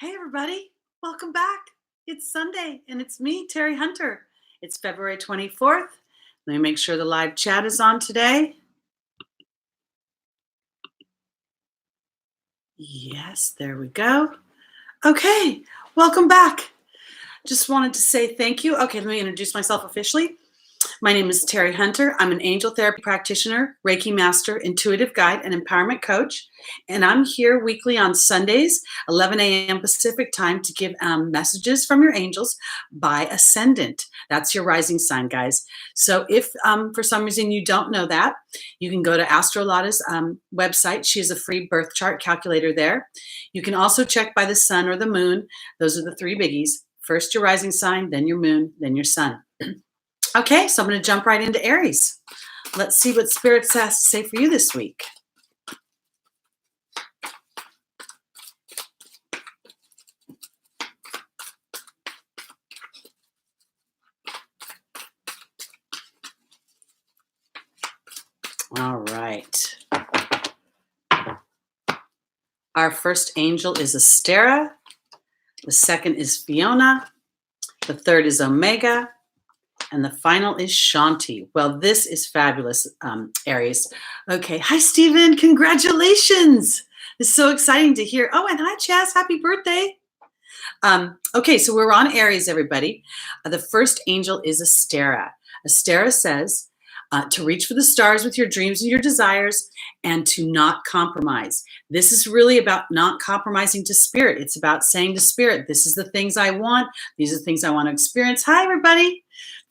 Hey, everybody. Welcome back. It's Sunday, and it's me, Teri Hunter. It's February 24th. Let me make sure the live chat is on today. Yes, there we go. Okay, welcome back. Just wanted to say thank you. Okay, let me introduce myself officially. My name is Teri Hunter. I'm an angel therapy practitioner, Reiki master, intuitive guide, and empowerment coach. And I'm here weekly on Sundays, 11 a.m. Pacific time, to give messages from your angels by Ascendant. That's your rising sign, guys. So if for some reason you don't know that, you can go to Astrolada's website. She has a free birth chart calculator there. You can also check by the sun or the moon. Those are the three biggies. First your rising sign, then your moon, then your sun. Okay, so I'm going to jump right into Aries. Let's see what Spirit has to say for you this week. All right. Our first angel is Astera. The second is Fiona. The third is Omega. And the final is Shanti. Well, this is fabulous, Aries. Okay. Hi, Stephen. Congratulations. It's so exciting to hear. Oh, and hi, Chaz. Happy birthday. Okay, so we're on Aries, everybody. The first angel is Astera. Astera says to reach for the stars with your dreams and your desires and to not compromise. This is really about not compromising to Spirit. It's about saying to Spirit, this is the things I want. These are the things I want to experience. Hi, everybody.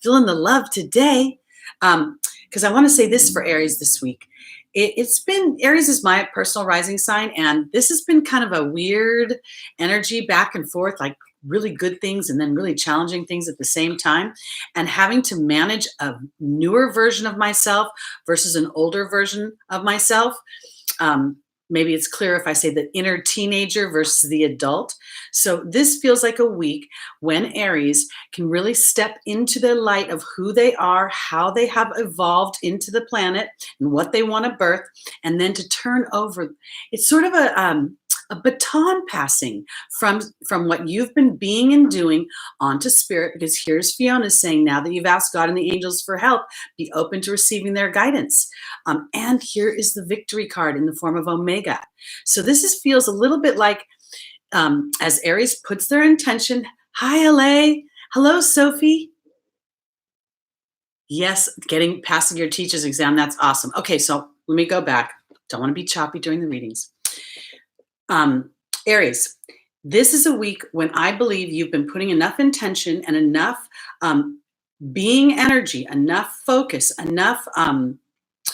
Feeling the love today, because I want to say this for Aries this week. It's been, Aries is my personal rising sign, and this has been kind of a weird energy back and forth, like really good things and then really challenging things at the same time, and having to manage a newer version of myself versus an older version of myself. Maybe it's clear if I say the inner teenager versus the adult. So this feels like a week when Aries can really step into the light of who they are, how they have evolved into the planet, and what they want to birth, and then to turn over. It's sort of a baton passing from what you've been being and doing onto Spirit, because here's Fiona saying, now that you've asked God and the angels for help, be open to receiving their guidance. And here is the victory card in the form of Omega. So this feels a little bit like as Aries puts their intention. Hi, LA. Hello, Sophie. Yes, passing your teacher's exam. That's awesome. Okay, so let me go back. Don't want to be choppy during the readings. Aries, this is a week when I believe you've been putting enough intention and enough being energy, enough focus, enough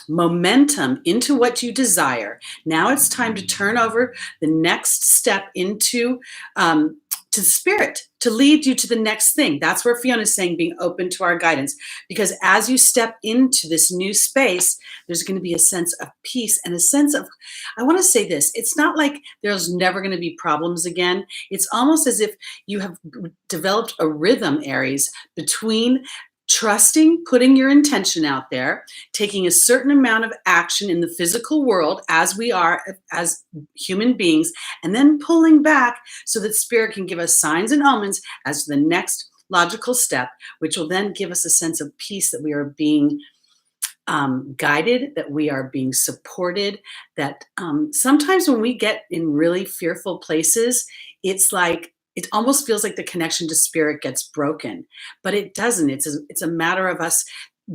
momentum into what you desire. Now it's time to turn over the next step into to Spirit to lead you to the next thing. That's where Fiona is saying being open to our guidance, because as you step into this new space, there's going to be a sense of peace and a sense of, I want to say this, it's not like there's never going to be problems again. It's almost as if you have developed a rhythm, Aries, between trusting, putting your intention out there, taking a certain amount of action in the physical world as we are as human beings, and then pulling back so that Spirit can give us signs and omens as the next logical step, which will then give us a sense of peace, that we are being guided, that we are being supported, that sometimes when we get in really fearful places, it's like, it almost feels like the connection to Spirit gets broken, but it doesn't. It's a matter of us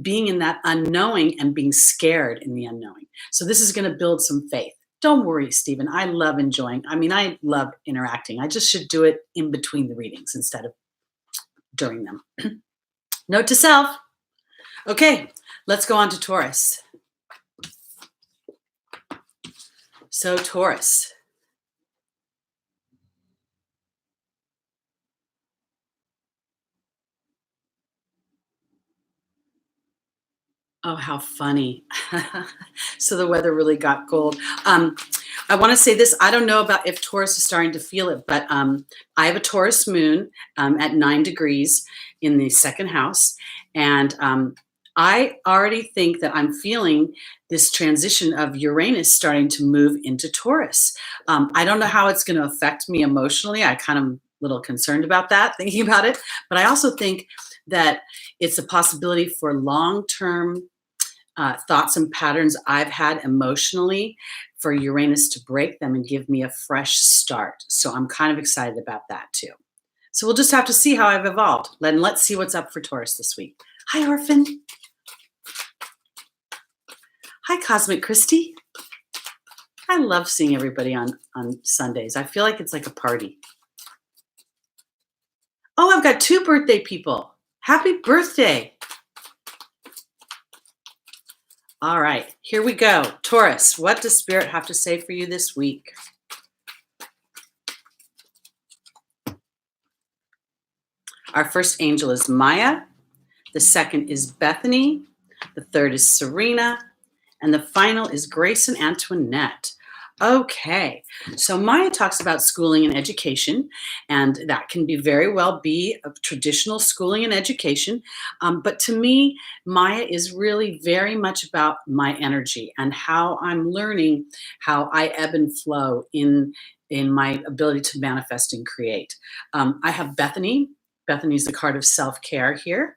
being in that unknowing and being scared in the unknowing. So this is going to build some faith. Don't worry, Stephen. I love enjoying. I love interacting. I just should do it in between the readings instead of during them. Note to self. Okay, let's go on to Taurus. So Taurus. Oh, how funny. So the weather really got cold. I want to say this. I don't know about if Taurus is starting to feel it, but I have a Taurus moon at 9 degrees in the second house. And I already think that I'm feeling this transition of Uranus starting to move into Taurus. I don't know how it's going to affect me emotionally. I kind of a little concerned about that, thinking about it. But I also think that it's a possibility for long-term thoughts and patterns I've had emotionally for Uranus to break them and give me a fresh start. So I'm kind of excited about that too. So we'll just have to see how I've evolved. Let's see what's up for Taurus this week. Hi, Orphan. Hi, Cosmic Christy. I love seeing everybody on Sundays. I feel like it's like a party. Oh, I've got 2 birthday people. Happy birthday. All right, here we go. Taurus, what does Spirit have to say for you this week? Our first angel is Maya. The second is Bethany. The third is Serena. And the final is Grace and Antoinette. Okay, so Maya talks about schooling and education, and that can be very well be a traditional schooling and education. But to me, Maya is really very much about my energy and how I'm learning how I ebb and flow in my ability to manifest and create. I have Bethany. Bethany's the card of self-care here.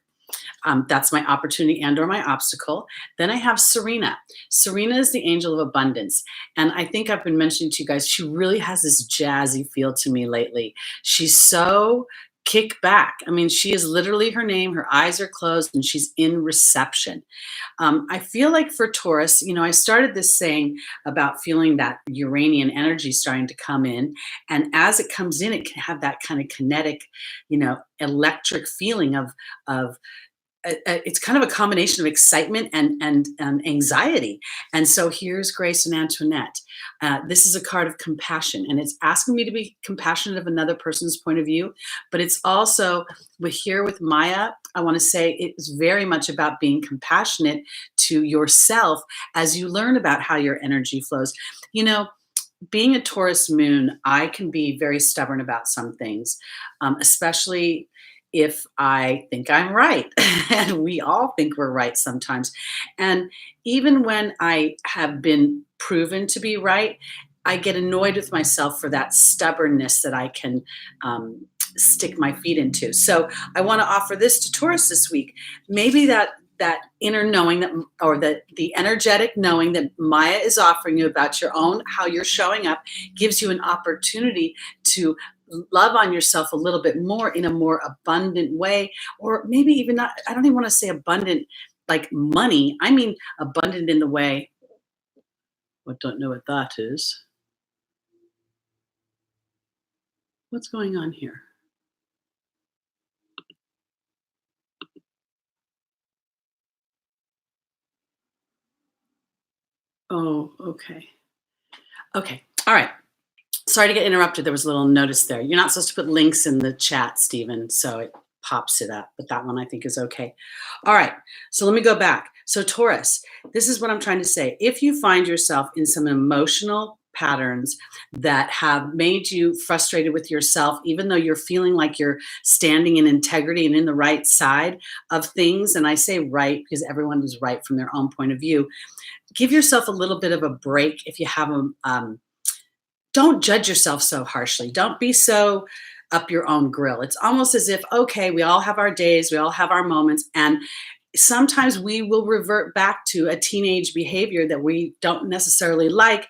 That's my opportunity and or my obstacle. Then I have Serena. Serena is the angel of abundance. And I think I've been mentioning to you guys, she really has this jazzy feel to me lately. She's so kick back. I mean, she is literally her name. Her eyes are closed and she's in reception. I feel like for Taurus, you know, I started this saying about feeling that Uranian energy starting to come in. And as it comes in, it can have that kind of kinetic, you know, electric feeling of it's kind of a combination of excitement and anxiety. And so here's Grace and Antoinette. This is a card of compassion, and it's asking me to be compassionate of another person's point of view. But it's also with Maya, I want to say it's very much about being compassionate to yourself as you learn about how your energy flows. You know, being a Taurus moon, I can be very stubborn about some things, especially if I think I'm right. And we all think we're right sometimes. And even when I have been proven to be right, I get annoyed with myself for that stubbornness that I can stick my feet into. So I want to offer this to Taurus this week. Maybe that inner knowing that, or the energetic knowing that Maya is offering you about your own, how you're showing up, gives you an opportunity to love on yourself a little bit more in a more abundant way, or maybe even not. I don't even want to say abundant like money. I mean abundant in the way. I don't know what that is. What's going on here? Oh, okay. Okay. All right. Sorry to get interrupted. There was a little notice there. You're not supposed to put links in the chat, Stephen, so it pops it up. But that one I think is okay. All right. So let me go back. So Taurus, this is what I'm trying to say. If you find yourself in some emotional patterns that have made you frustrated with yourself, even though you're feeling like you're standing in integrity and in the right side of things, and I say right because everyone is right from their own point of view, give yourself a little bit of a break if you have don't judge yourself so harshly. Don't be so up your own grill. It's almost as if, okay, we all have our days, we all have our moments, and sometimes we will revert back to a teenage behavior that we don't necessarily like,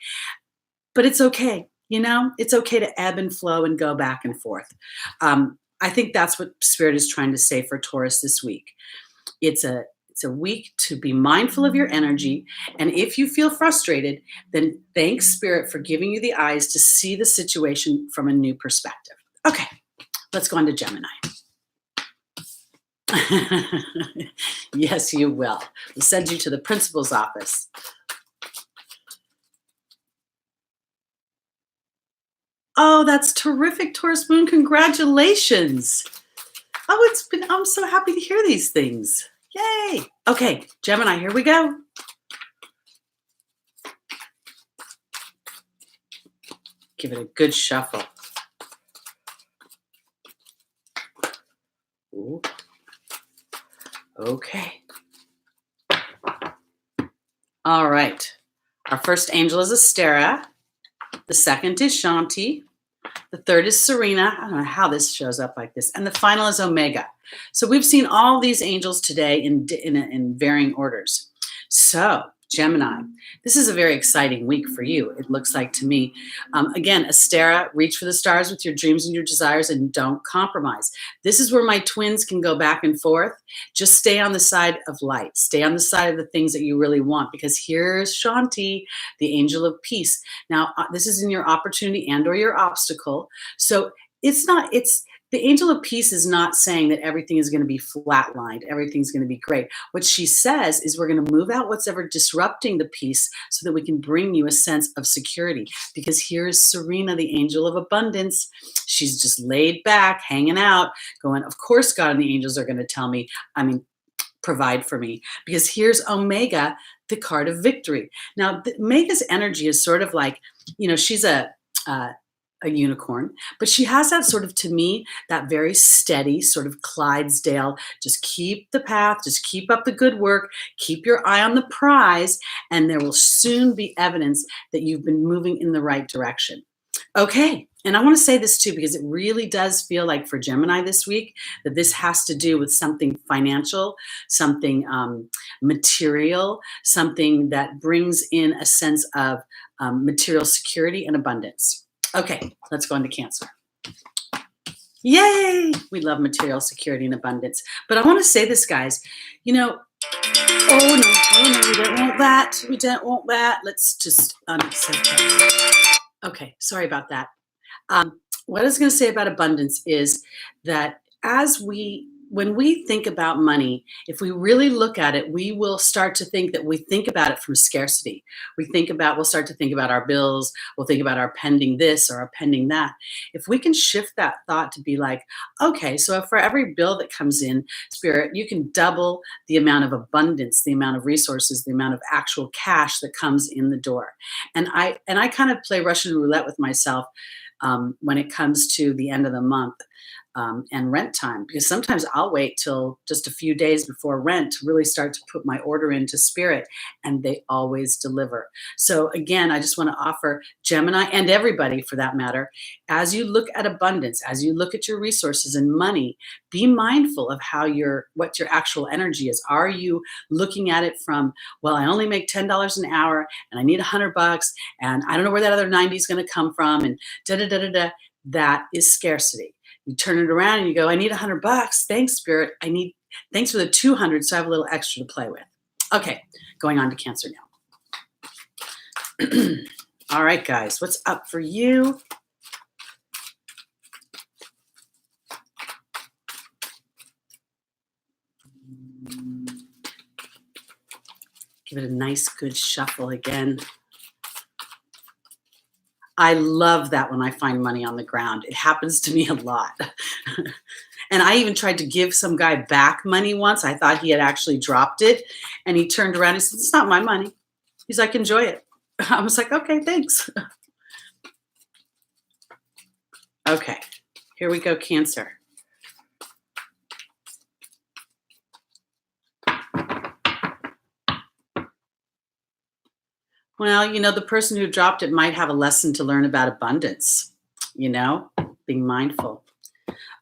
but it's okay. You know, it's okay to ebb and flow and go back and forth. I think that's what Spirit is trying to say for Taurus this week. It's a week to be mindful of your energy. And if you feel frustrated, then thank Spirit for giving you the eyes to see the situation from a new perspective. Okay, let's go on to Gemini. Yes, you will. We'll send you to the principal's office. Oh, that's terrific, Taurus Moon. Congratulations. Oh, I'm so happy to hear these things. Yay. Okay, Gemini, here we go. Give it a good shuffle. Ooh. Okay. All right. Our first angel is Astera. The second is Shanti. The third is Serena. I don't know how this shows up like this. And the final is Omega. So we've seen all these angels today in varying orders. So Gemini, this is a very exciting week for you, it looks like to me. Again, Astera, reach for the stars with your dreams and your desires and don't compromise. This is where my twins can go back and forth. Just stay on the side of light. Stay on the side of the things that you really want, because here's Shanti, the angel of peace. Now, this is in your opportunity and or your obstacle. So the angel of peace is not saying that everything is going to be flatlined, everything's going to be great. What she says is we're going to move out what's ever disrupting the peace so that we can bring you a sense of security. Because here's Serena, the angel of abundance. She's just laid back, hanging out, going, of course God and the angels are going to tell me, provide for me. Because here's Omega, the card of victory. Now, Omega's energy is sort of like, she's a unicorn, but she has that sort of, to me, that very steady sort of Clydesdale, just keep the path, just keep up the good work, keep your eye on the prize, and there will soon be evidence that you've been moving in the right direction. Okay, and I want to say this too, because it really does feel like for Gemini this week that this has to do with something financial, something material, something that brings in a sense of material security and abundance. Okay, let's go into Cancer. Yay! We love material security and abundance. But I want to say this, guys. Oh no, we don't want that. We don't want that. Let's just unaccept that. Okay, sorry about that. What I was going to say about abundance is that when we think about money, if we really look at it, we will start to think that we think about it from scarcity. We'll start to think about our bills. We'll think about our pending this or our pending that. If we can shift that thought to be like, okay, so for every bill that comes in, Spirit, you can double the amount of abundance, the amount of resources, the amount of actual cash that comes in the door. And I kind of play Russian roulette with myself when it comes to the end of the month. And rent time, because sometimes I'll wait till just a few days before rent to really start to put my order into Spirit, and they always deliver. So again, I just want to offer Gemini and everybody for that matter, as you look at abundance, as you look at your resources and money, be mindful of what your actual energy is. Are you looking at it from, well, I only make $10 an hour and I need $100 and I don't know where that other 90 is going to come from, and da-da-da-da-da. That is scarcity. You turn it around and you go, I need $100. Thanks, Spirit. Thanks for the 200, so I have a little extra to play with. Okay, going on to Cancer now. All right, guys, what's up for you? Give it a nice, good shuffle again. I love that when I find money on the ground. It happens to me a lot. And I even tried to give some guy back money once. I thought he had actually dropped it. And he turned around and said, it's not my money. He's like, enjoy it. I was like, okay, thanks. Okay, here we go, Cancer. Well, the person who dropped it might have a lesson to learn about abundance, being mindful.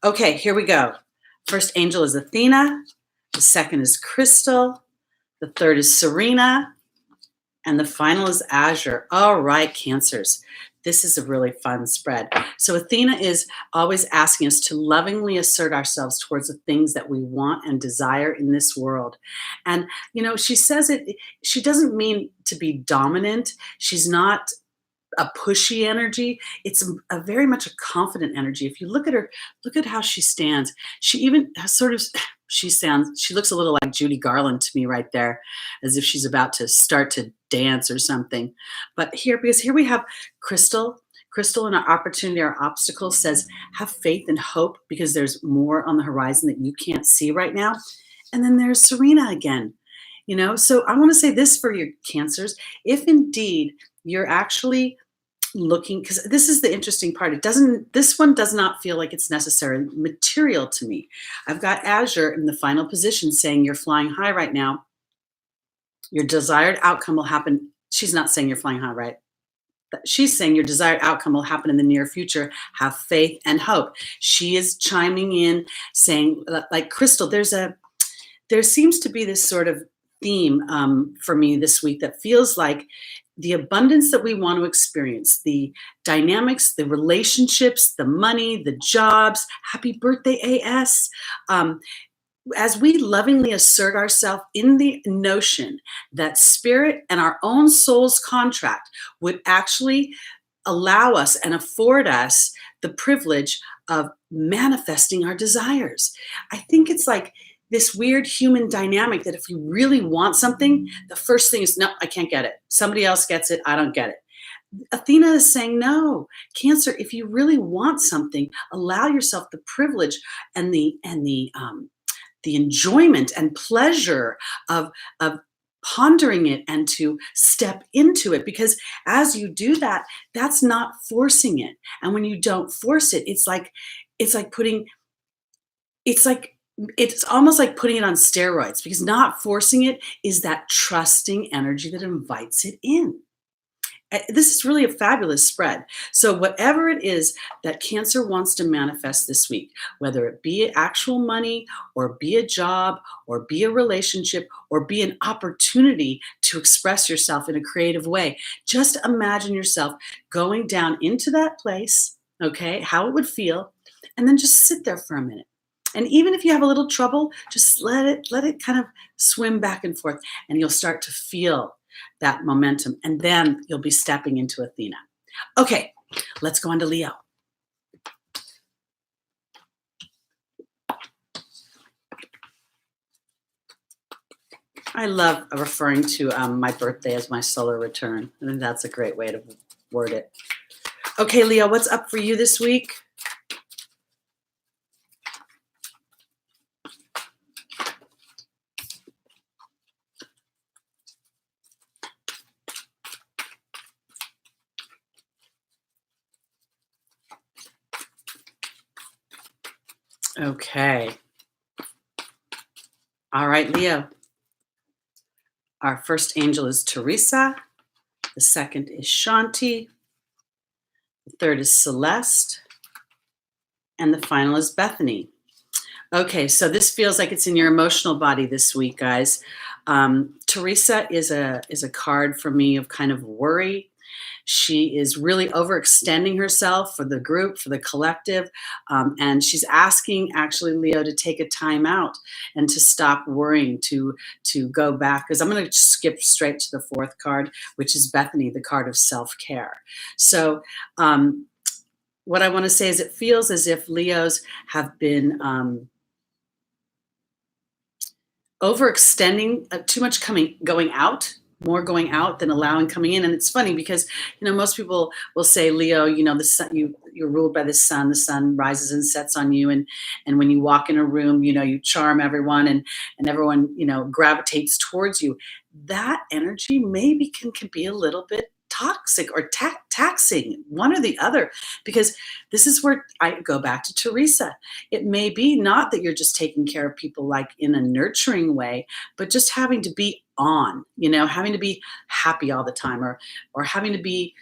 Okay, here we go. First angel is Athena. The second is Crystal. The third is Serena. And the final is Azure. All right, Cancers. This is a really fun spread. So Athena is always asking us to lovingly assert ourselves towards the things that we want and desire in this world. And, she says she doesn't mean to be dominant. She's not a pushy energy. It's a very much a confident energy. If you look at her, look at how she stands. She even has she looks a little like Judy Garland to me right there, as if she's about to start to dance or something. But because here we have Crystal in our opportunity, our obstacle says, have faith and hope, because there's more on the horizon that you can't see right now. And then there's Serena again, so I want to say this for your Cancers. If indeed you're actually looking, because this is the interesting part, this one does not feel like it's necessarily material to me. I've got Azure in the final position saying you're flying high right now. Your desired outcome will happen. She's not saying you're flying high, right? She's saying your desired outcome will happen in the near future. Have faith and hope. She is chiming in saying, like Crystal, there seems to be this sort of theme for me this week that feels like the abundance that we want to experience, the dynamics, the relationships, the money, the jobs. Happy birthday, AS. As we lovingly assert ourselves in the notion that spirit and our own soul's contract would actually allow us and afford us the privilege of manifesting our desires. I think it's like this weird human dynamic that if you really want something, the first thing is, no, I can't get it. Somebody else gets it. I don't get it. Athena is saying, no, Cancer, if you really want something, allow yourself the privilege and the enjoyment and pleasure of pondering it and to step into it, because as you do that, that's not forcing it. And when you don't force it, it's almost like putting it on steroids, because not forcing it is that trusting energy that invites it in. This is really a fabulous spread. So whatever it is that Cancer wants to manifest this week, whether it be actual money or be a job or be a relationship or be an opportunity to express yourself in a creative way, just imagine yourself going down into that place, okay, how it would feel, and then just sit there for a minute. And even if you have a little trouble, just let it kind of swim back and forth, and you'll start to feel that momentum, and then you'll be stepping into Athena. Okay, let's go on to Leo. I love referring to my birthday as my solar return. I think that's a great way to word it. Okay, Leo, what's up for you this week? Okay. All right, Leo. Our first angel is Teresa. The second is Shanti. The third is Celeste. And the final is Bethany. Okay, so this feels like it's in your emotional body this week, guys. Teresa is a card for me of kind of worry. She is really overextending herself for the group, for the collective, and she's asking, actually, Leo, to take a time out and to stop worrying, to go back, because I'm going to skip straight to the fourth card, which is Bethany, the card of self-care. So what I want to say is it feels as if Leos have been overextending, too much going out, more going out than allowing coming in. And it's funny because, most people will say, Leo, the sun, you're ruled by the sun rises and sets on you. And when you walk in a room, you charm everyone and everyone, gravitates towards you. That energy maybe can be a little bit toxic or taxing, one or the other, because this is where I go back to Teresa. It may be not that you're just taking care of people like in a nurturing way, but just having to be on, having to be happy all the time, or having to be,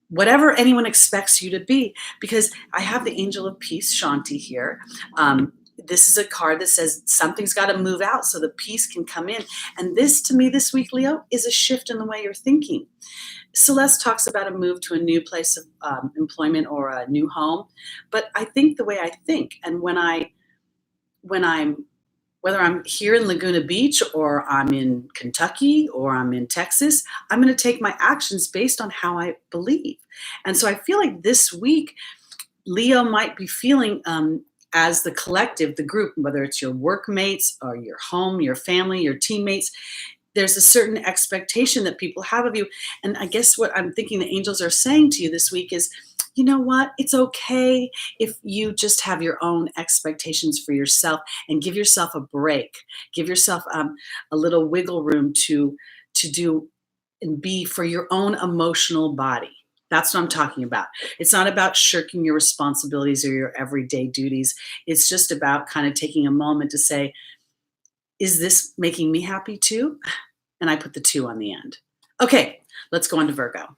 whatever anyone expects you to be, because I have the angel of peace, Shanti, here. This is a card that says something's got to move out so the peace can come in. And this, to me, this week, Leo, is a shift in the way you're thinking. Celeste talks about a move to a new place of employment or a new home. But I think the way I think, and whether I'm here in Laguna Beach or I'm in Kentucky or I'm in Texas, I'm going to take my actions based on how I believe. And so I feel like this week, Leo might be feeling as the collective, the group, whether it's your workmates or your home, your family, your teammates, there's a certain expectation that people have of you. And I guess what I'm thinking the angels are saying to you this week is, you know what? It's okay if you just have your own expectations for yourself and give yourself a break. Give yourself a little wiggle room to do and be for your own emotional body. That's what I'm talking about. It's not about shirking your responsibilities or your everyday duties. It's just about kind of taking a moment to say, is this making me happy too? and I put the 2 on the end. Okay, let's go on to Virgo.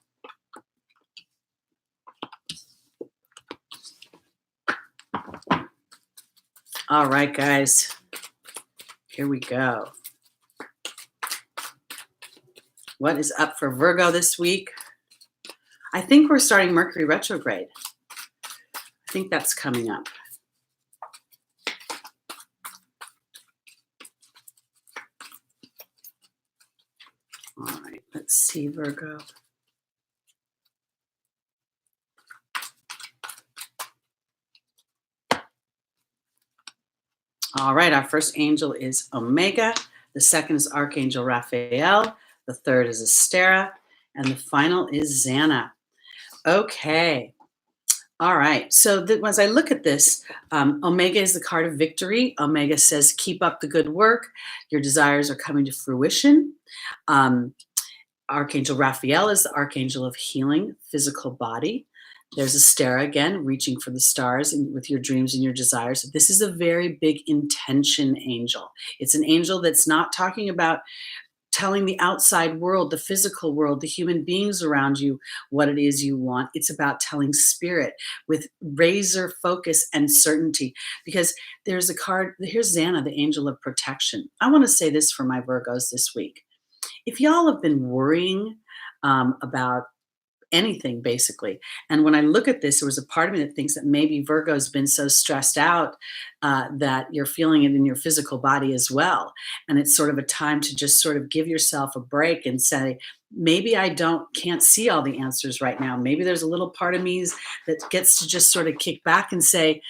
All right, guys, here we go. What is up for Virgo this week? I think we're starting Mercury retrograde. I think that's coming up. All right, let's see, Virgo. All right, our first angel is Omega. The second is Archangel Raphael. The third is Astera. And the final is Xana. Okay. All right. So as I look at this, Omega is the card of victory. Omega says, keep up the good work. Your desires are coming to fruition. Archangel Raphael is the archangel of healing, physical body. There's Astera again, reaching for the stars and with your dreams and your desires. This is a very big intention angel. It's an angel that's not talking about telling the outside world, the physical world, the human beings around you what it is you want. It's about telling spirit with razor focus and certainty. Because there's a card, here's Xana, the angel of protection. I want to say this for my Virgos this week. If y'all have been worrying about anything, basically, and when I look at this, there was a part of me that thinks that maybe Virgo's been so stressed out that you're feeling it in your physical body as well. And it's sort of a time to just sort of give yourself a break and say, maybe I can't see all the answers right now. Maybe there's a little part of me that gets to just sort of kick back and say,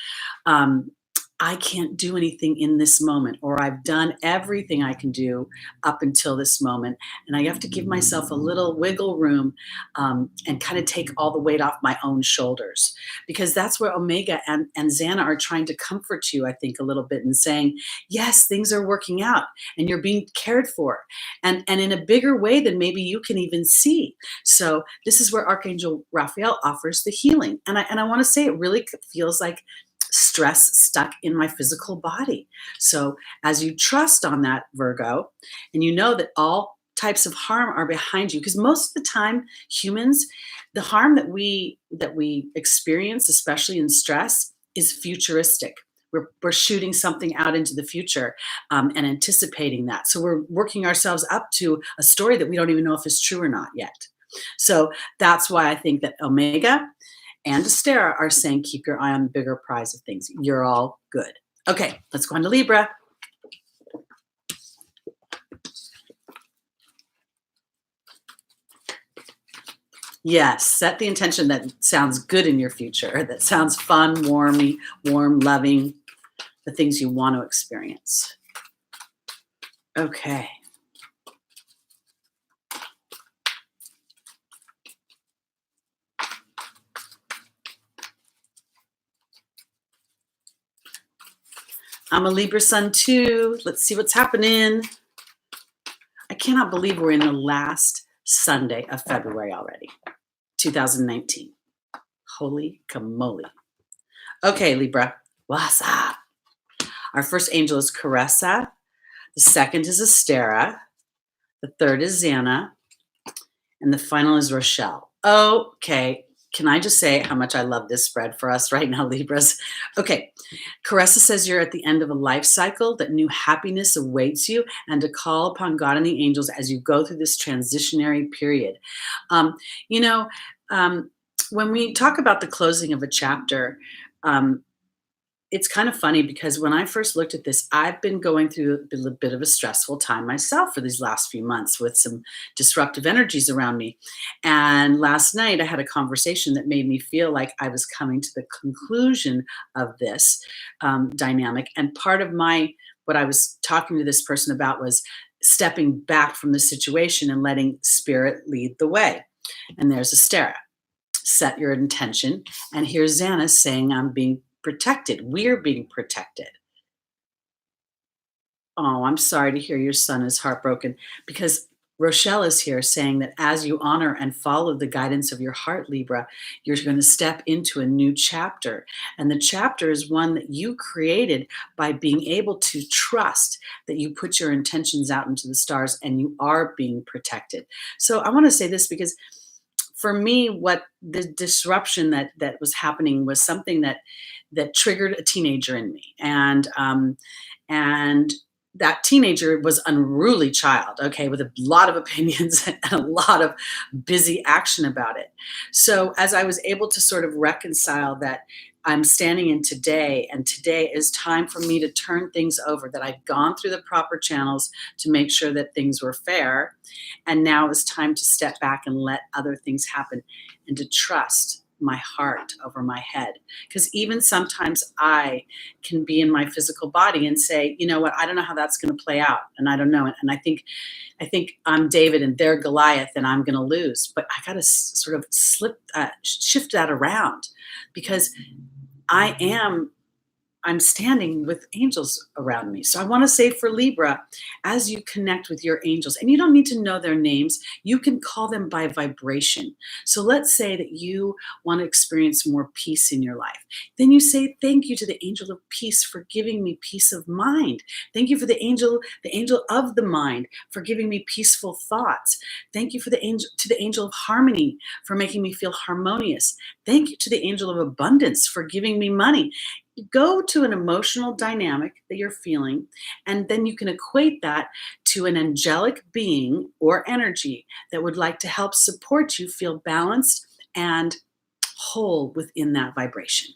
I can't do anything in this moment, or I've done everything I can do up until this moment. And I have to give myself a little wiggle room and kind of take all the weight off my own shoulders, because that's where Omega and Xana are trying to comfort you, I think, a little bit, and saying, yes, things are working out and you're being cared for, and in a bigger way than maybe you can even see. So this is where Archangel Raphael offers the healing. And I want to say it really feels like stress stuck in my physical body. So as you trust on that, Virgo, and you know that all types of harm are behind you, because most of the time, humans, the harm that we experience, especially in stress, is futuristic. We're shooting something out into the future and anticipating that. So we're working ourselves up to a story that we don't even know if it's true or not yet. So that's why I think that Omega and Astera are saying, keep your eye on the bigger prize of things. You're all good. Okay, let's go on to Libra. Yes, set the intention that sounds good in your future, that sounds fun, warm, loving, the things you want to experience. Okay. I'm a Libra sun too. Let's see what's happening. I cannot believe we're in the last Sunday of February already, 2019. Holy camoly. Okay, Libra, what's up? Our first angel is Caressa. The second is Astera. The third is Xana. And the final is Rochelle. Okay. Can I just say how much I love this spread for us right now, Libras? Okay, Caressa says you're at the end of a life cycle, that new happiness awaits you, and to call upon God and the angels as you go through this transitionary period. When we talk about the closing of a chapter, it's kind of funny because when I first looked at this, I've been going through a bit of a stressful time myself for these last few months with some disruptive energies around me. And last night I had a conversation that made me feel like I was coming to the conclusion of this dynamic. And part of what I was talking to this person about was stepping back from the situation and letting spirit lead the way. And there's Astera. Set your intention. And here's Xana saying, I'm being protected. We're being protected. Oh, I'm sorry to hear your son is heartbroken, because Rochelle is here saying that as you honor and follow the guidance of your heart, Libra, you're going to step into a new chapter. And the chapter is one that you created by being able to trust that you put your intentions out into the stars and you are being protected. So I want to say this because for me, what the disruption that was happening was something that triggered a teenager in me. And that teenager was unruly child, okay, with a lot of opinions and a lot of busy action about it. So as I was able to sort of reconcile that I'm standing in today, and today is time for me to turn things over, that I've gone through the proper channels to make sure that things were fair. And now it's time to step back and let other things happen and to trust my heart over my head. Because even sometimes I can be in my physical body and say, you know what, I don't know how that's going to play out. And I don't know. And I think I'm David and they're Goliath and I'm going to lose. But I got to sort of shift that around, because I'm standing with angels around me. So I want to say for Libra, as you connect with your angels, and you don't need to know their names, you can call them by vibration. So let's say that you want to experience more peace in your life. Then you say, thank you to the angel of peace for giving me peace of mind. Thank you for the angel of the mind for giving me peaceful thoughts. Thank you to the angel of harmony for making me feel harmonious. Thank you to the angel of abundance for giving me money. Go to an emotional dynamic that you're feeling, and then you can equate that to an angelic being or energy that would like to help support you feel balanced and whole within that vibration.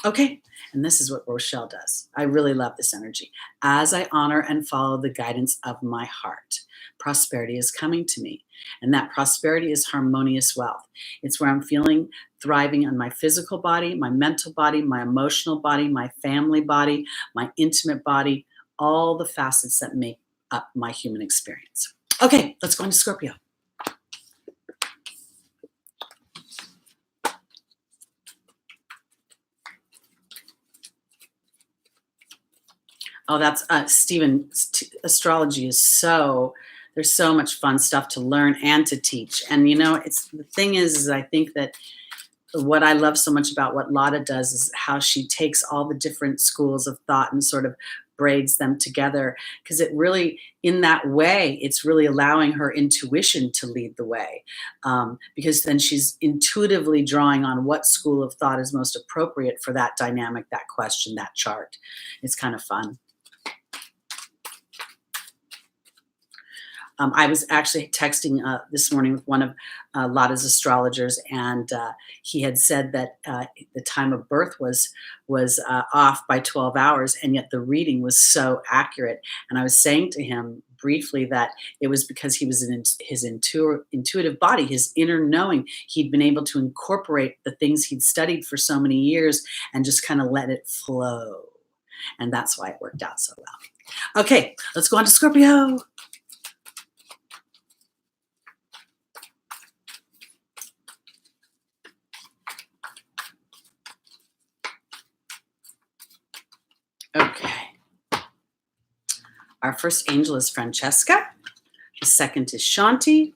Okay, and this is what Rochelle does. I really love this energy. As I honor and follow the guidance of my heart, prosperity is coming to me. And that prosperity is harmonious wealth. It's where I'm feeling thriving on my physical body, my mental body, my emotional body, my family body, my intimate body, all the facets that make up my human experience. Okay, let's go into Scorpio. Oh, that's Stephen. Astrology is there's so much fun stuff to learn and to teach. And you know, the thing is I think that what I love so much about what Lotta does is how she takes all the different schools of thought and sort of braids them together, because it really, in that way, it's really allowing her intuition to lead the way, because then she's intuitively drawing on what school of thought is most appropriate for that dynamic, that question, that chart. It's kind of fun. I was actually texting this morning with one of Lotta's astrologers, and he had said that the time of birth was off by 12 hours, and yet the reading was so accurate. And I was saying to him briefly that it was because he was in his intuitive body, his inner knowing. He'd been able to incorporate the things he'd studied for so many years and just kind of let it flow. And that's why it worked out so well. Okay, let's go on to Scorpio. Okay. Our first angel is Francesca. The second is Shanti.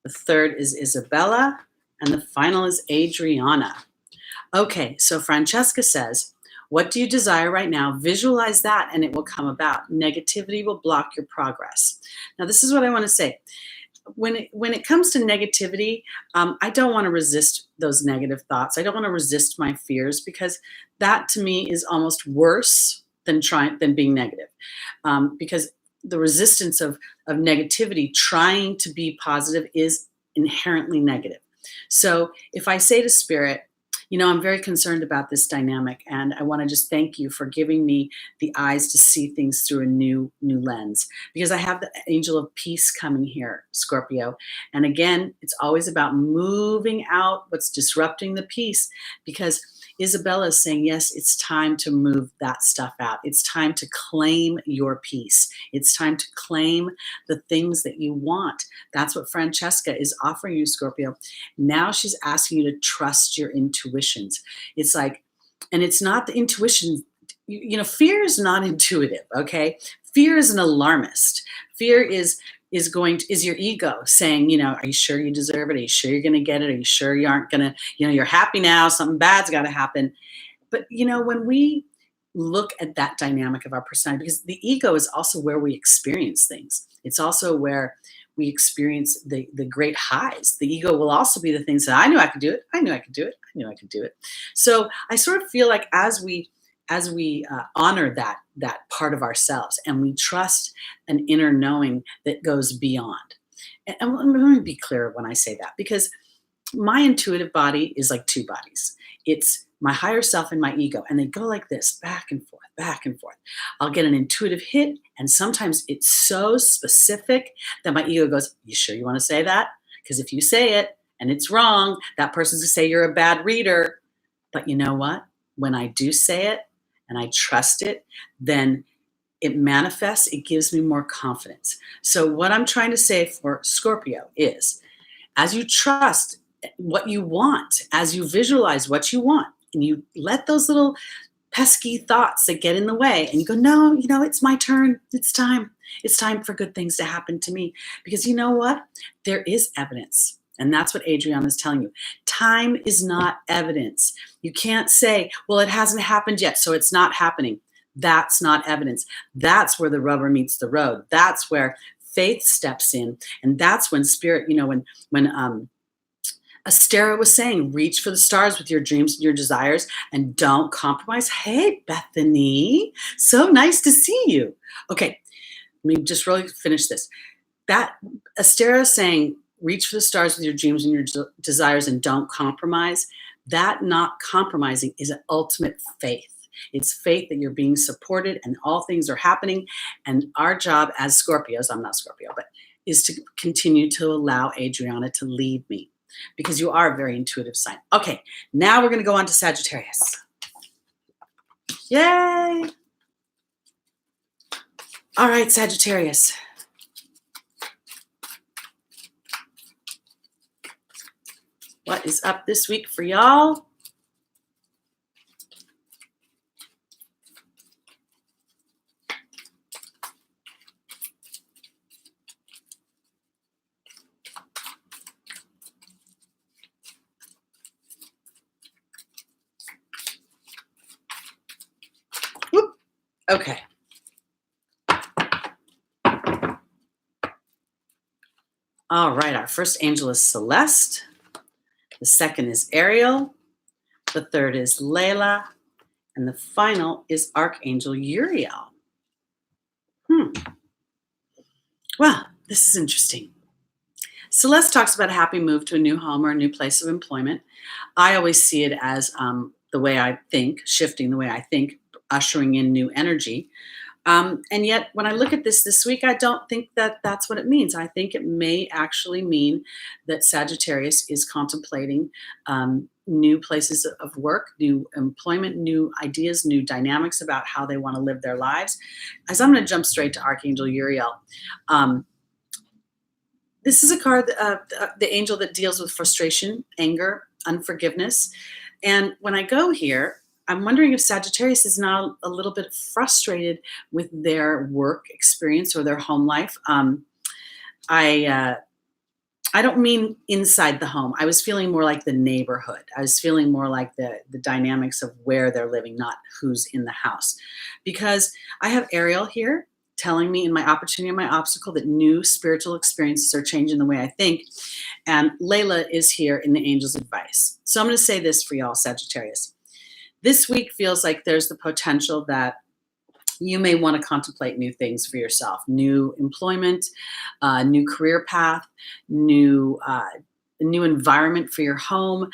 The third is Isabella. And the final is Adriana. Okay, so Francesca says, what do you desire right now? Visualize that and it will come about. Negativity will block your progress. Now, this is what I want to say. When it comes to negativity, I don't want to resist those negative thoughts. I don't want to resist my fears, because that to me is almost worse than being negative. Because the resistance of negativity, trying to be positive, is inherently negative. So if I say to Spirit, you know, I'm very concerned about this dynamic, and I want to just thank you for giving me the eyes to see things through a new lens, because I have the angel of peace coming here, Scorpio. And again, it's always about moving out what's disrupting the peace, because Isabella is saying, yes, it's time to move that stuff out. It's time to claim your peace. It's time to claim the things that you want. That's what Francesca is offering you, Scorpio. Now she's asking you to trust your intuitions. It's like, and it's not the intuition, you know, fear is not intuitive, okay? Fear is an alarmist. Fear is your ego saying, are you sure you deserve it? Are you sure you're going to get it? Are you sure you aren't going to, you're happy now, something bad's got to happen. But, when we look at that dynamic of our personality, because the ego is also where we experience things. It's also where we experience the great highs. The ego will also be the things that I knew I could do it. I knew I could do it. I knew I could do it. So I sort of feel like as we honor that part of ourselves and we trust an inner knowing that goes beyond. And let me be clear when I say that, because my intuitive body is like two bodies. It's my higher self and my ego, and they go like this, back and forth, back and forth. I'll get an intuitive hit, and sometimes it's so specific that my ego goes, you sure you want to say that? Because if you say it and it's wrong, that person's going to say you're a bad reader. But you know what? When I do say it and I trust it, then it manifests. It gives me more confidence. So what I'm trying to say for Scorpio is, as you trust what you want, as you visualize what you want, and you let those little pesky thoughts that get in the way, and you go, no, it's my turn. It's time. It's time for good things to happen to me. Because you know what? There is evidence. And that's what Adriana is telling you. Time is not evidence. You can't say, well, it hasn't happened yet, so it's not happening. That's not evidence. That's where the rubber meets the road. That's where faith steps in. And that's when spirit, when Astera was saying, reach for the stars with your dreams and your desires and don't compromise. Hey, Bethany, so nice to see you. Okay, let me just really finish this. That Astera saying, reach for the stars with your dreams and your desires and don't compromise, that not compromising is an ultimate faith. It's faith that you're being supported and all things are happening. And our job as Scorpios, I'm not Scorpio, but is to continue to allow Adriana to lead me, because you are a very intuitive sign. Okay, now we're going to go on to Sagittarius. Yay! All right, Sagittarius. What is up this week for y'all? Whoop. Okay. All right, our first angel is Celeste. The second is Ariel. The third is Layla. And the final is Archangel Uriel. Well, this is interesting. Celeste talks about a happy move to a new home or a new place of employment. I always see it as the way I think, shifting the way I think, ushering in new energy. And yet, when I look at this week, I don't think that that's what it means. I think it may actually mean that Sagittarius is contemplating new places of work, new employment, new ideas, new dynamics about how they want to live their lives. As I'm going to jump straight to Archangel Uriel. This is a card, the angel that deals with frustration, anger, unforgiveness. And when I go here, I'm wondering if Sagittarius is now a little bit frustrated with their work experience or their home life. I don't mean inside the home. I was feeling more like the neighborhood. I was feeling more like the dynamics of where they're living, not who's in the house. Because I have Ariel here telling me in my opportunity and my obstacle that new spiritual experiences are changing the way I think. And Layla is here in the angel's advice. So I'm going to say this for y'all, Sagittarius. This week feels like there's the potential that you may want to contemplate new things for yourself, new employment, new career path, new environment for your home,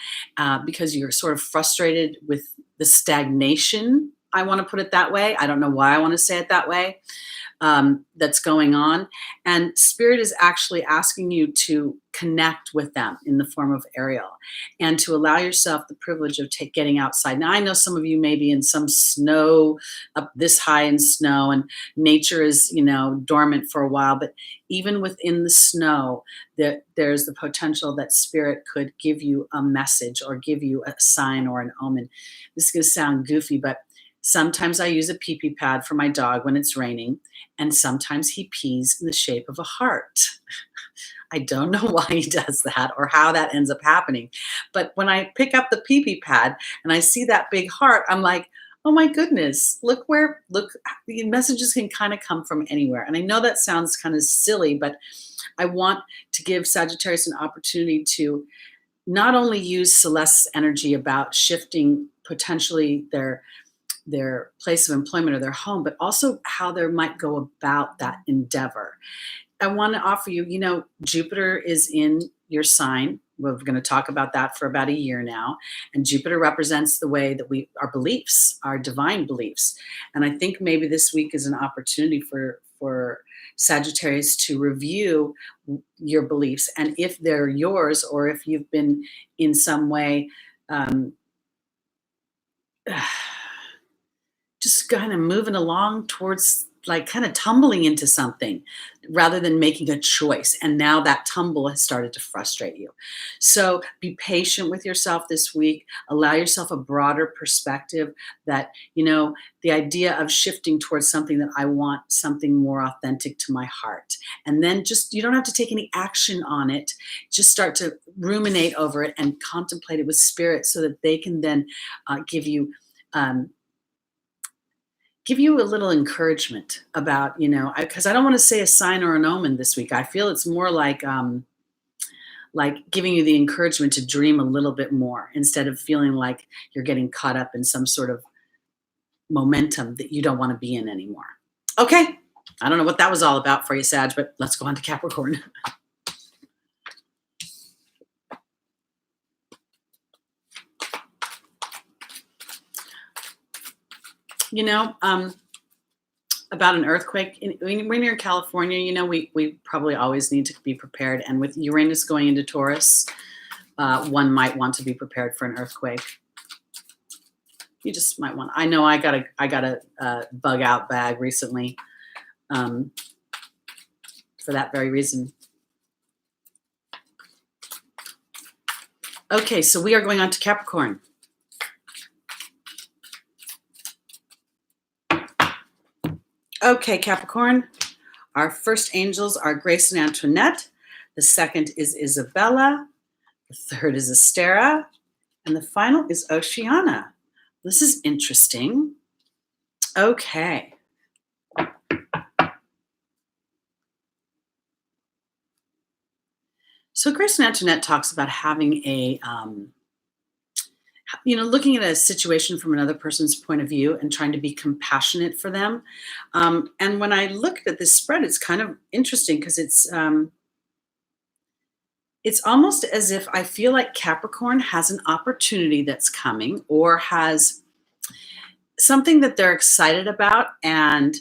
because you're sort of frustrated with the stagnation. I want to put it that way. I don't know why I want to say it that way. That's going on. And Spirit is actually asking you to connect with them in the form of Ariel and to allow yourself the privilege of getting outside. Now, I know some of you may be in some snow, up this high in snow, and nature is, dormant for a while. But even within the snow, there's the potential that Spirit could give you a message or give you a sign or an omen. This is going to sound goofy, but Sometimes I use a pee-pee pad for my dog when it's raining, and sometimes he pees in the shape of a heart. I don't know why he does that or how that ends up happening. But when I pick up the pee-pee pad and I see that big heart, I'm like, oh my goodness, look, the messages can kind of come from anywhere. And I know that sounds kind of silly, but I want to give Sagittarius an opportunity to not only use Celeste's energy about shifting potentially their place of employment or their home, but also how they might go about that endeavor. I want to offer you, Jupiter is in your sign. We're going to talk about that for about a year now. And Jupiter represents the way that our beliefs, our divine beliefs. And I think maybe this week is an opportunity for Sagittarius to review your beliefs. And if they're yours, or if you've been in some way just kind of moving along towards, like, kind of tumbling into something rather than making a choice. And now that tumble has started to frustrate you. So be patient with yourself this week. Allow yourself a broader perspective that, the idea of shifting towards something that I want, something more authentic to my heart. And then you don't have to take any action on it. Just start to ruminate over it and contemplate it with spirit so that they can then give you a little encouragement about, because I don't want to say a sign or an omen this week. I feel it's more like giving you the encouragement to dream a little bit more instead of feeling like you're getting caught up in some sort of momentum that you don't want to be in anymore. Okay. I don't know what that was all about for you, Sag, but let's go on to Capricorn. About an earthquake. When you're in California, we probably always need to be prepared. And with Uranus going into Taurus, one might want to be prepared for an earthquake. You just might want. I know I got a bug out bag recently for that very reason. Okay, so we are going on to Capricorn. Okay, Capricorn, our first angels are Grace and Antoinette. The second is Isabella. The third is Astera. And the final is Oceana. This is interesting. Okay. So Grace and Antoinette talks about having looking at a situation from another person's point of view and trying to be compassionate for them. And when I looked at this spread, it's kind of interesting because it's almost as if I feel like Capricorn has an opportunity that's coming or has something that they're excited about. And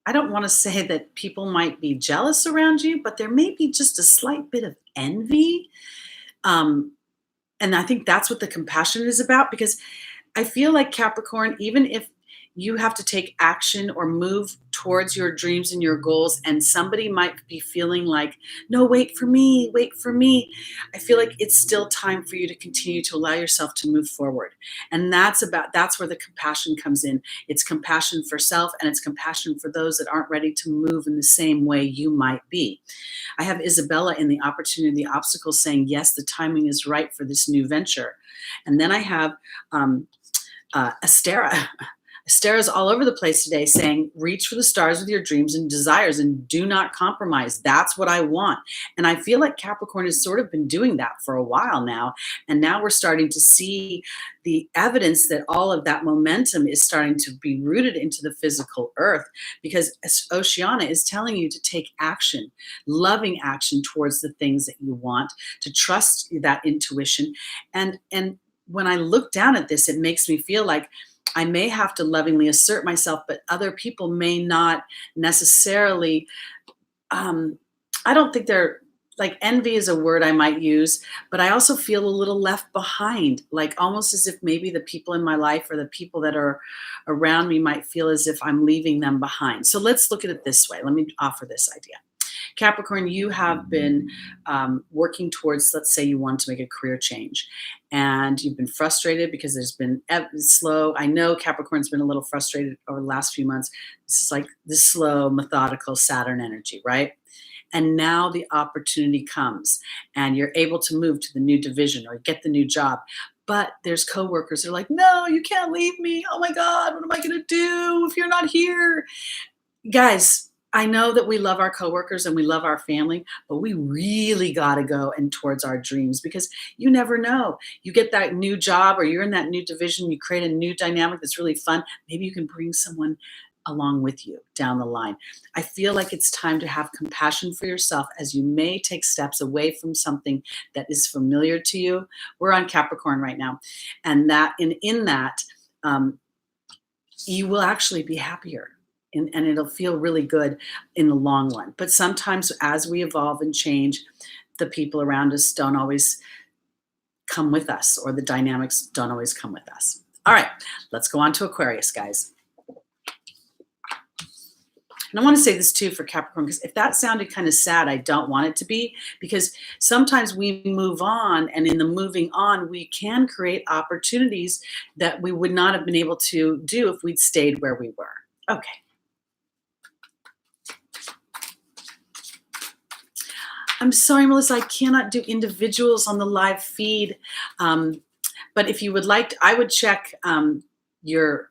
I don't want to say that people might be jealous around you, but there may be just a slight bit of envy. And I think that's what the compassion is about, because I feel like Capricorn, even if you have to take action or move towards your dreams and your goals, and somebody might be feeling like, no, wait for me. I feel like it's still time for you to continue to allow yourself to move forward. And that's where the compassion comes in. It's compassion for self, and it's compassion for those that aren't ready to move in the same way you might be. I have Isabella in the opportunity, the obstacle, saying, yes, the timing is right for this new venture. And then I have Astera. Astera's all over the place today saying, reach for the stars with your dreams and desires and do not compromise. That's what I want. And I feel like Capricorn has sort of been doing that for a while now. And now we're starting to see the evidence that all of that momentum is starting to be rooted into the physical earth, because Oceana is telling you to take action, loving action towards the things that you want, to trust that intuition. And when I look down at this, it makes me feel like I may have to lovingly assert myself, but other people may not necessarily. I don't think they're, like, envy is a word I might use, but I also feel a little left behind, like almost as if maybe the people in my life or the people that are around me might feel as if I'm leaving them behind. So let's look at it this way. Let me offer this idea. Capricorn, you have been working towards, let's say you want to make a career change and you've been frustrated because there's been slow. I know Capricorn's been a little frustrated over the last few months. This is like this slow, methodical Saturn energy, right? And now the opportunity comes and you're able to move to the new division or get the new job. But there's coworkers that are like, no, you can't leave me. Oh my God, what am I going to do if you're not here? Guys, I know that we love our coworkers and we love our family, but we really got to go and towards our dreams, because you never know. You get that new job or you're in that new division, you create a new dynamic that's really fun. Maybe you can bring someone along with you down the line. I feel like it's time to have compassion for yourself as you may take steps away from something that is familiar to you. We're on Capricorn right now. And that in that, you will actually be happier. And it'll feel really good in the long run. But sometimes as we evolve and change, the people around us don't always come with us, or the dynamics don't always come with us. All right, let's go on to Aquarius, guys. And I want to say this too for Capricorn, because if that sounded kind of sad, I don't want it to be, because sometimes we move on, and in the moving on, we can create opportunities that we would not have been able to do if we'd stayed where we were. Okay. I'm sorry, Melissa, I cannot do individuals on the live feed. But if you would like, I would check your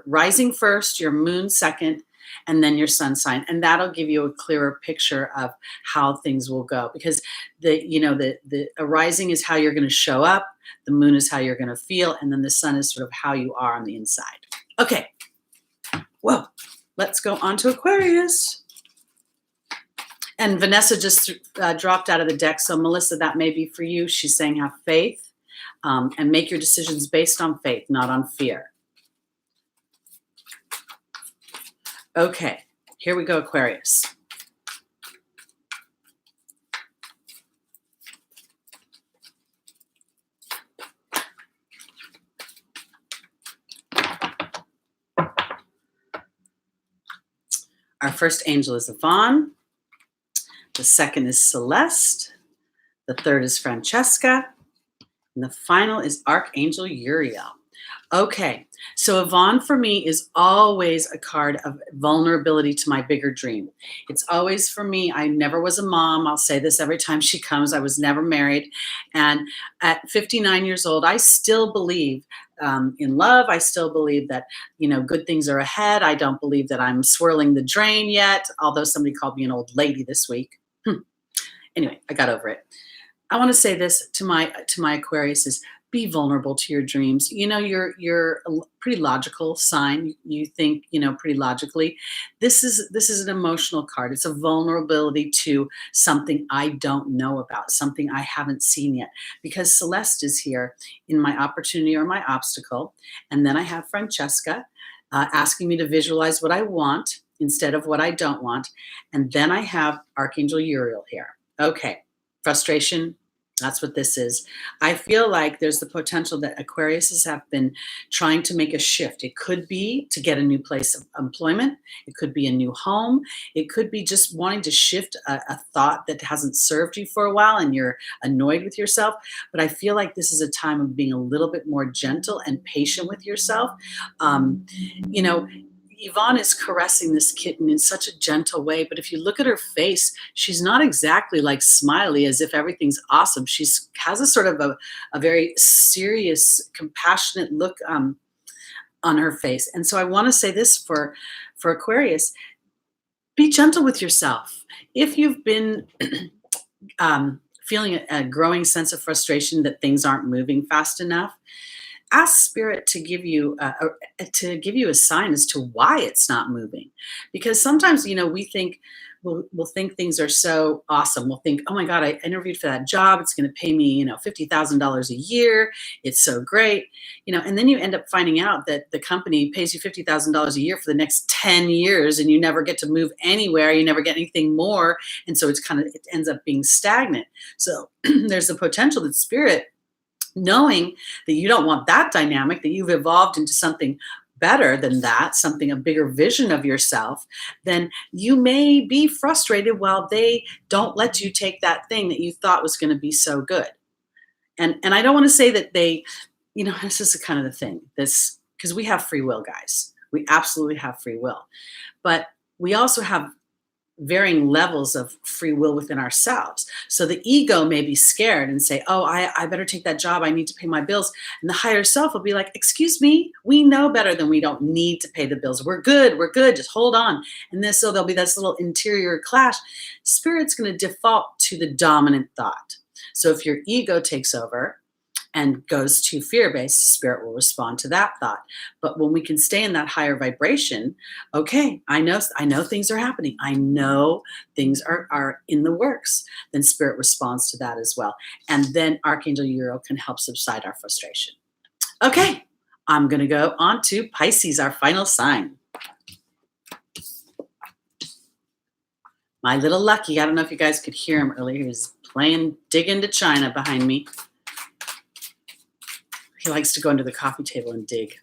rising first, your moon second, and then your sun sign. And that'll give you a clearer picture of how things will go. Because the rising is how you're going to show up, the moon is how you're going to feel, and then the sun is sort of how you are on the inside. Okay, well, let's go on to Aquarius. And Vanessa just dropped out of the deck. So Melissa, that may be for you. She's saying have faith and make your decisions based on faith, not on fear. Okay, here we go, Aquarius. Our first angel is Yvonne. The second is Celeste. The third is Francesca. And the final is Archangel Uriel. Okay, so Yvonne for me is always a card of vulnerability to my bigger dream. It's always for me, I never was a mom. I'll say this every time she comes. I was never married. And at 59 years old, I still believe in love. I still believe that, good things are ahead. I don't believe that I'm swirling the drain yet, although somebody called me an old lady this week. Anyway, I got over it. I want to say this to my Aquarius is be vulnerable to your dreams. You're a pretty logical sign. You think, pretty logically. This is an emotional card. It's a vulnerability to something I don't know about, something I haven't seen yet. Because Celeste is here in my opportunity or my obstacle. And then I have Francesca asking me to visualize what I want instead of what I don't want. And then I have Archangel Uriel here. Okay, frustration, that's what this is. I feel like there's the potential that Aquariuses have been trying to make a shift. It could be to get a new place of employment. It could be a new home. It could be just wanting to shift a thought that hasn't served you for a while and you're annoyed with yourself. But I feel like this is a time of being a little bit more gentle and patient with yourself. Yvonne is caressing this kitten in such a gentle way, but if you look at her face, she's not exactly like smiley as if everything's awesome. She has a sort of a very serious, compassionate look on her face. And so I want to say this for Aquarius, be gentle with yourself. If you've been feeling a growing sense of frustration that things aren't moving fast enough, ask Spirit to give you a sign as to why it's not moving. Because sometimes, we think we'll think things are so awesome. We'll think, oh my God, I interviewed for that job. It's going to pay me, $50,000 a year. It's so great, and then you end up finding out that the company pays you $50,000 a year for the next 10 years, and you never get to move anywhere. You never get anything more, and so it ends up being stagnant. So there's the potential that Spirit, knowing that you don't want that dynamic, that you've evolved into something better than that, something, a bigger vision of yourself, then you may be frustrated while they don't let you take that thing that you thought was going to be so good. And I don't want to say that they, this is kind of the thing, this, because we have free will, guys. We absolutely have free will. But we also have varying levels of free will within ourselves. So the ego may be scared and say, oh, I better take that job. I need to pay my bills. And the higher self will be like, excuse me, we know better than we don't need to pay the bills. We're good. Just hold on. And so there'll be this little interior clash. Spirit's going to default to the dominant thought. So if your ego takes over and goes to fear-based, spirit will respond to that thought. But when we can stay in that higher vibration, okay, I know things are happening. I know things are in the works. Then spirit responds to that as well. And then Archangel Uriel can help subside our frustration. Okay, I'm going to go on to Pisces, our final sign. My little Lucky, I don't know if you guys could hear him earlier. He was playing Dig into China behind me. He likes to go under the coffee table and dig.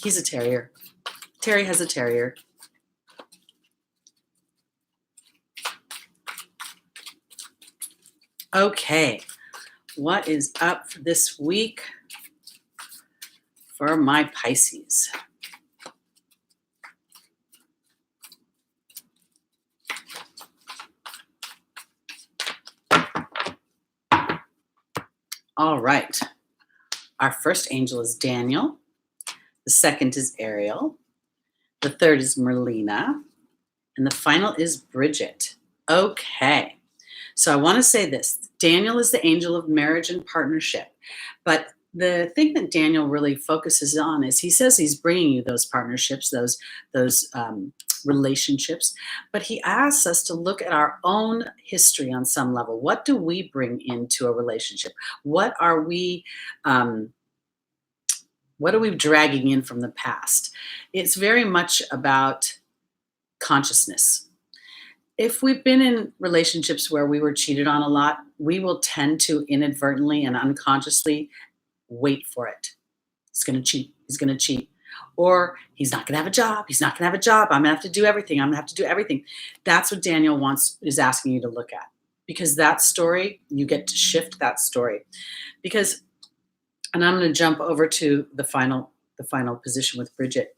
He's a terrier. Teri has a terrier. Okay, what is up for this week for my Pisces? All right. Our first angel is Daniel. The second is Ariel. The third is Merlina. And the final is Bridget. Okay. So I want to say this. Daniel is the angel of marriage and partnership. But the thing that Daniel really focuses on is he says he's bringing you those partnerships, those relationships. But he asks us to look at our own history on some level. What do we bring into a relationship? What are we dragging in from the past? It's very much about consciousness. If we've been in relationships where we were cheated on a lot, we will tend to inadvertently and unconsciously wait for it. He's going to cheat. He's going to cheat. Or he's not going to have a job. He's not going to have a job. I'm going to have to do everything. I'm going to have to do everything. That's what Daniel is asking you to look at. Because that story, you get to shift that story. Because, and I'm going to jump over to the final position with Bridget.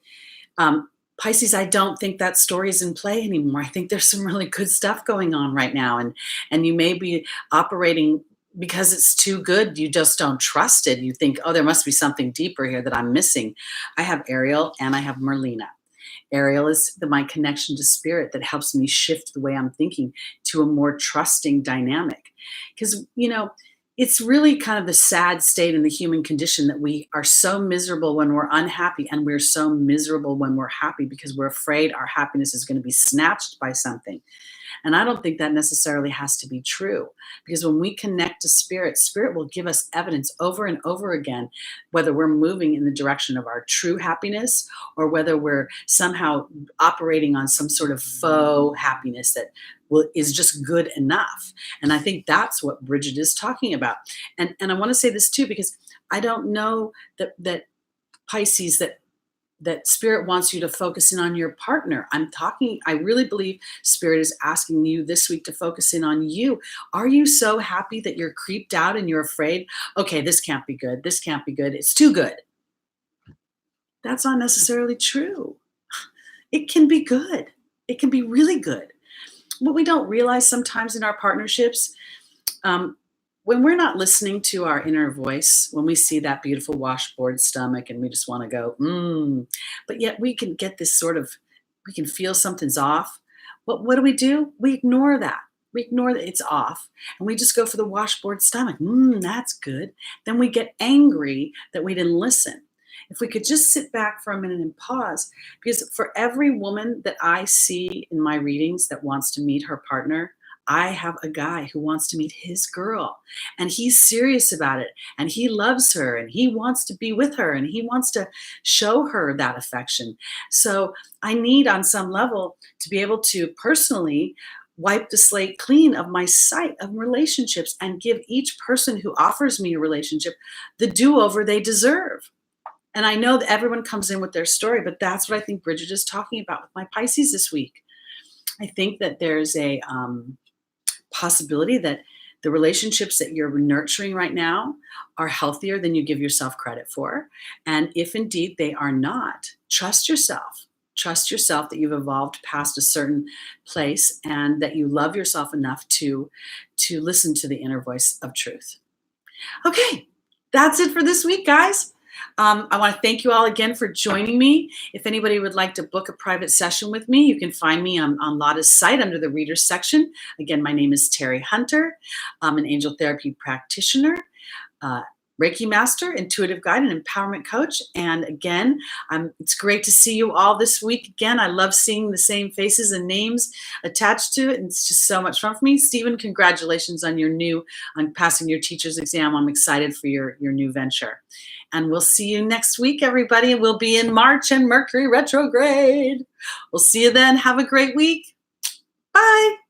Pisces, I don't think that story is in play anymore. I think there's some really good stuff going on right now. And you may be operating because it's too good. You just don't trust it. You think, oh, there must be something deeper here that I'm missing. I have Ariel and I have Merlina. Ariel is my connection to spirit that helps me shift the way I'm thinking to a more trusting dynamic. Because, it's really kind of the sad state in the human condition that we are so miserable when we're unhappy, and we're so miserable when we're happy because we're afraid our happiness is going to be snatched by something. And I don't think that necessarily has to be true, because when we connect to spirit, spirit will give us evidence over and over again, whether we're moving in the direction of our true happiness or whether we're somehow operating on some sort of faux happiness that is just good enough. And I think that's what Bridget is talking about. And I want to say this too, because I don't know that Pisces, that spirit wants you to focus in on your partner. I really believe spirit is asking you this week to focus in on you. Are you so happy that you're creeped out and you're afraid, okay, this can't be good. This can't be good. It's too good. That's not necessarily true. It can be good. It can be really good. What we don't realize sometimes in our partnerships, when we're not listening to our inner voice, when we see that beautiful washboard stomach and we just want to go, but yet we can get this we can feel something's off. What do? We ignore that. We ignore that it's off. And we just go for the washboard stomach. That's good. Then we get angry that we didn't listen. If we could just sit back for a minute and pause, because for every woman that I see in my readings that wants to meet her partner, I have a guy who wants to meet his girl, and he's serious about it, and he loves her, and he wants to be with her, and he wants to show her that affection. So I need, on some level, to be able to personally wipe the slate clean of my sight of relationships and give each person who offers me a relationship the do-over they deserve. And I know that everyone comes in with their story, but that's what I think Bridget is talking about with my Pisces this week. I think that there's a possibility that the relationships that you're nurturing right now are healthier than you give yourself credit for. And if indeed they are not, trust yourself. Trust yourself that you've evolved past a certain place and that you love yourself enough to listen to the inner voice of truth. Okay, that's it for this week, guys. I want to thank you all again for joining me. If anybody would like to book a private session with me, you can find me on Lotta's site under the readers section. Again, my name is Teri Hunter. I'm an angel therapy practitioner, Reiki master, intuitive guide, and empowerment coach. And again, it's great to see you all this week again. I love seeing the same faces and names attached to it. And it's just so much fun for me. Stephen, congratulations on on passing your teacher's exam. I'm excited for your new venture. And we'll see you next week, everybody. We'll be in March and Mercury retrograde. We'll see you then. Have a great week. Bye.